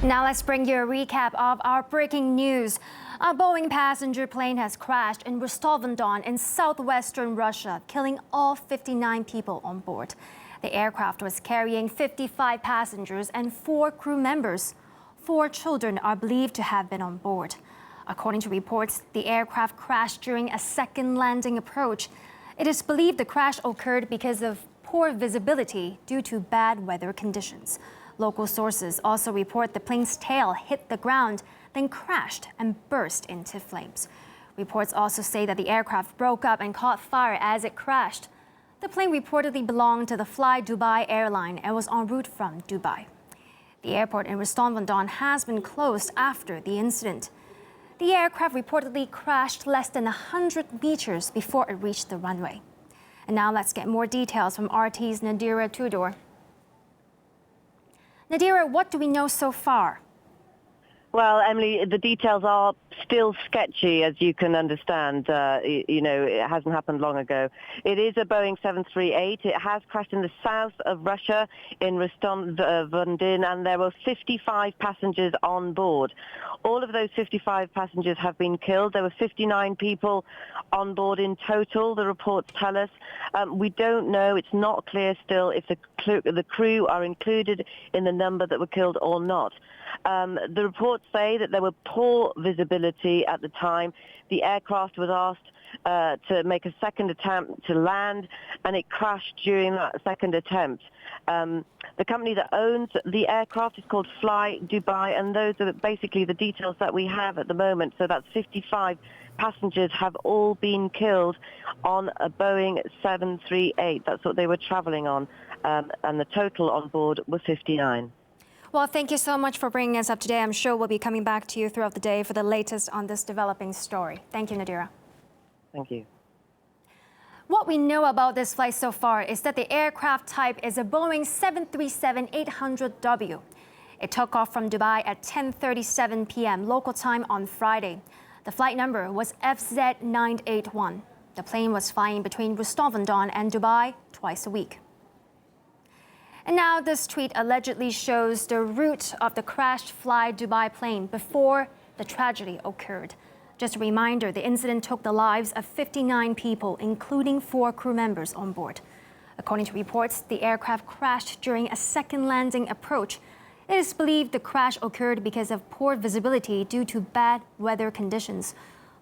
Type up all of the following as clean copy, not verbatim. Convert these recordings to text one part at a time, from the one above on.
Now let's bring you a recap of our breaking news. A Boeing passenger plane has crashed in Rostov-On-Don in southwestern Russia, killing all 59 people on board. The aircraft was carrying 55 passengers and 4 crew members. 4 children are believed to have been on board. According to reports, the aircraft crashed during a second landing approach. It is believed the crash occurred because of poor visibility due to bad weather conditions. Local sources also report the plane's tail hit the ground, then crashed and burst into flames. Reports also say that the aircraft broke up and caught fire as it crashed. The plane reportedly belonged to the FlyDubai airline and was en route from Dubai. The airport in Rostov-On-Don has been closed after the incident. The aircraft reportedly crashed less than 100 meters before it reached the runway. And now let's get more details from RT's Nadira Tudor. Nadira, what do we know so far? Well, Emily, the details are still sketchy, as you can understand. It hasn't happened long ago. It is a Boeing 738. It has crashed in the south of Russia in Rostov-On-Don, and there were 55 passengers on board. All of those 55 passengers have been killed. There were 59 people on board in total, the reports tell us. We don't know. It's not clear still if the crew are included in the number that were killed or not. The reports say that there were poor visibility at the time. The aircraft was asked to make a second attempt to land, and it crashed during that second attempt. The company that owns the aircraft is called FlyDubai, and those are basically the details that we have at the moment. So that's 55 passengers have all been killed on a Boeing 738. That's what they were traveling on, and the total on board was 59. Well, thank you so much for bringing us up today. I'm sure we'll be coming back to you throughout the day for the latest on this developing story. Thank you, Nadira. Thank you. What we know about this flight so far is that the aircraft type is a Boeing 737-800W. It took off from Dubai at 10:37 p.m. local time on Friday. The flight number was FZ981. The plane was flying between Rostov-On-Don and Dubai twice a week. And now this tweet allegedly shows the route of the crashed FlyDubai plane before the tragedy occurred. Just a reminder, the incident took the lives of 59 people, including 4 crew members on board. According to reports, the aircraft crashed during a second landing approach. It is believed the crash occurred because of poor visibility due to bad weather conditions.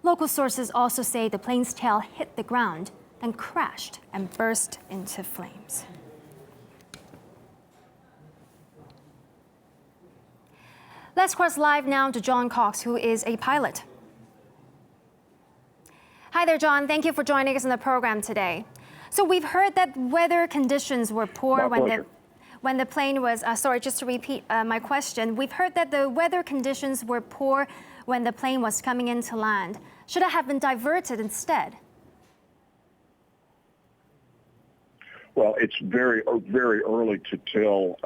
Local sources also say the plane's tail hit the ground, then crashed and burst into flames. Let's cross live now to John Cox, who is a pilot. Hi there, John. Thank you for joining us on the program today. So we've heard that weather conditions were poor when the plane was, sorry, just to repeat my question. We've heard that the weather conditions were poor when the plane was coming in to land. Should it have been diverted instead? Well, it's very early to tell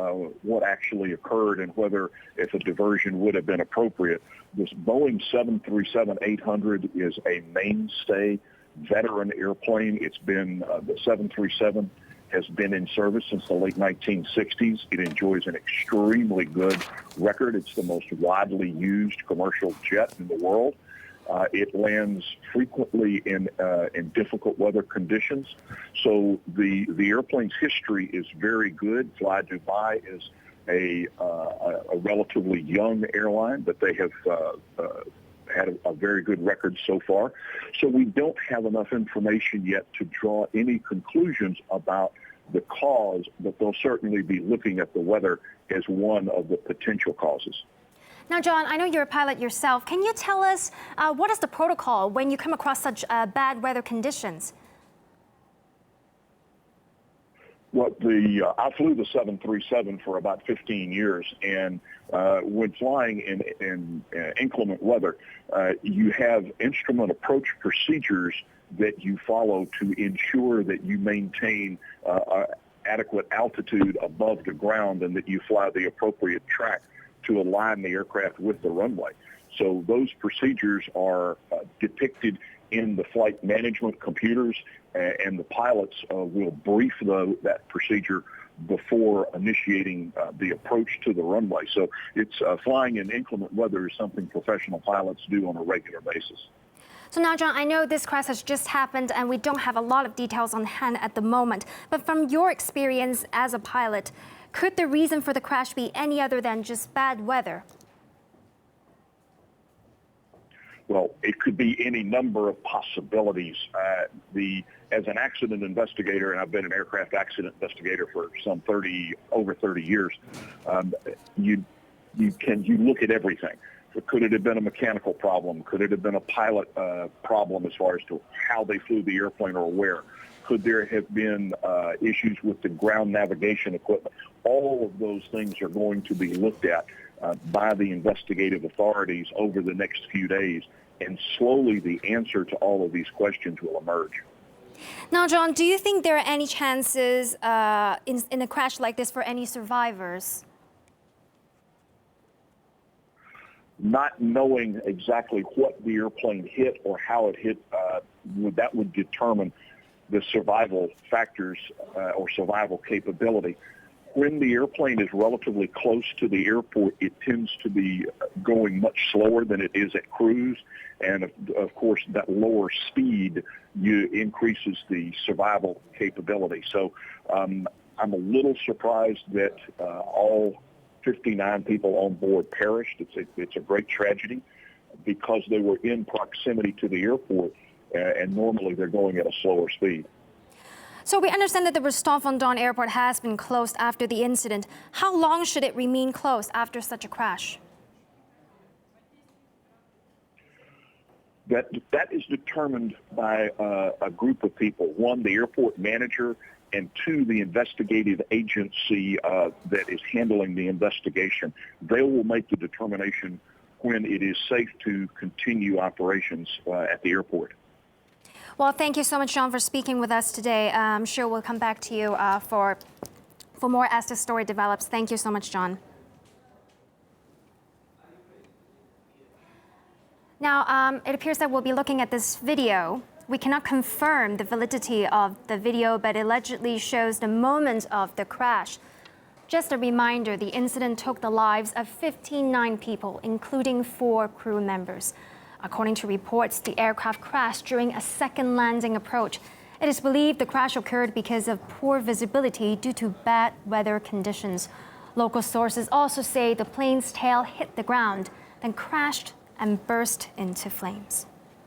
what actually occurred and whether if a diversion would have been appropriate. This Boeing 737-800 is a mainstay veteran airplane. It's been, the 737 has been in service since the late 1960s. It enjoys an extremely good record. It's the most widely used commercial jet in the world. It lands frequently in difficult weather conditions. So the airplane's history is very good. FlyDubai is a relatively young airline, but they have had a very good record so far. So we don't have enough information yet to draw any conclusions about the cause, but they'll certainly be looking at the weather as one of the potential causes. Now, John, I know you're a pilot yourself. Can you tell us what is the protocol when you come across such bad weather conditions? Well, I flew the 737 for about 15 years, and when flying in inclement weather, you have instrument approach procedures that you follow to ensure that you maintain adequate altitude above the ground and that you fly the appropriate track to align the aircraft with the runway. So those procedures are depicted in the flight management computers, and the pilots will brief that procedure before initiating the approach to the runway. So it's flying in inclement weather is something professional pilots do on a regular basis. So now, John, I know this crash has just happened and we don't have a lot of details on hand at the moment. But from your experience as a pilot, could the reason for the crash be any other than just bad weather? Well, it could be any number of possibilities. As an accident investigator, and I've been an aircraft accident investigator for over 30 years, you look at everything. Could it have been a mechanical problem? Could it have been a pilot problem as far as to how they flew the airplane or where? Could there have been issues with the ground navigation equipment? All of those things are going to be looked at by the investigative authorities over the next few days, and slowly the answer to all of these questions will emerge. Now, John, do you think there are any chances in a crash like this for any survivors? Not knowing exactly what the airplane hit or how it hit, that would determine the survival factors or survival capability. When the airplane is relatively close to the airport, it tends to be going much slower than it is at cruise. And of course, that lower speed increases the survival capability. So I'm a little surprised that all 59 people on board perished. It's a great tragedy because they were in proximity to the airport, and normally they're going at a slower speed. So we understand that the Rostov-On-Don airport has been closed after the incident. How long should it remain closed after such a crash? That is determined by a group of people. One, the airport manager, and two, the investigative agency that is handling the investigation. They will make the determination when it is safe to continue operations at the airport. Well, thank you so much, John, for speaking with us today. I'm sure we'll come back to you for more as the story develops. Thank you so much, John. Now, it appears that we'll be looking at this video. We cannot confirm the validity of the video, but it allegedly shows the moment of the crash. Just a reminder, the incident took the lives of 59 people, including 4 crew members. According to reports, the aircraft crashed during a second landing approach. It is believed the crash occurred because of poor visibility due to bad weather conditions. Local sources also say the plane's tail hit the ground, then crashed and burst into flames.